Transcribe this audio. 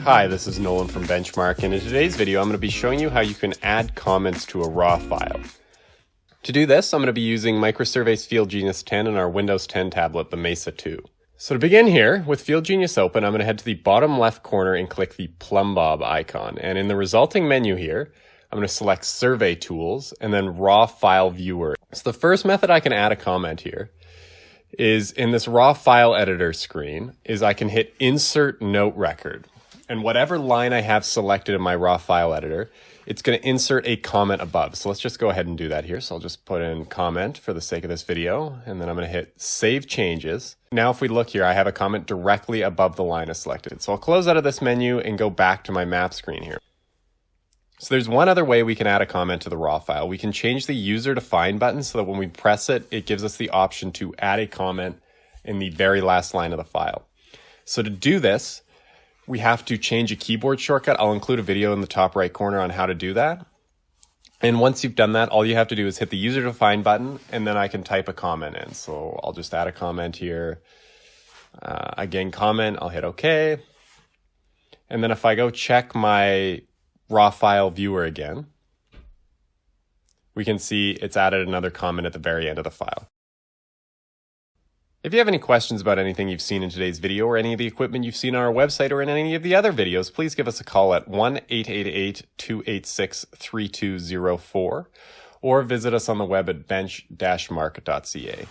Hi, this is Nolan from Bench-Mark, and in today's video I'm going to be showing you how you can add comments to a raw file. To do this, I'm going to be using MicroSurvey's FieldGenius 10 and our Windows 10 tablet, the Mesa 2. So to begin here, with FieldGenius open, I'm going to head to the bottom left corner and click the plumb bob icon. And in the resulting menu here, I'm going to select Survey Tools and then Raw File Viewer. So the first method I can add a comment here is in this raw file editor screen is I can hit Insert Note Record. And whatever line I have selected in my raw file editor, it's going to insert a comment above. So let's just go ahead and do that here. So I'll just put in comment for the sake of this video, and then I'm going to hit Save Changes. Now if we look here, I have a comment directly above the line I selected. So I'll close out of this menu and go back to my map screen here. So there's one other way we can add a comment to the raw file. We can change the user define button so that when we press it, it gives us the option to add a comment in the very last line of the file. So to do this, we have to change a keyboard shortcut. I'll include a video in the top right corner on how to do that. And once you've done that, all you have to do is hit the user define button, and then I can type a comment in. So I'll just add a comment here. Again, comment, I'll hit OK. And then if I go check my raw file viewer again, we can see it's added another comment at the very end of the file. If you have any questions about anything you've seen in today's video or any of the equipment you've seen on our website or in any of the other videos, please give us a call at 1-888-286-3204 or visit us on the web at Bench-Mark.ca.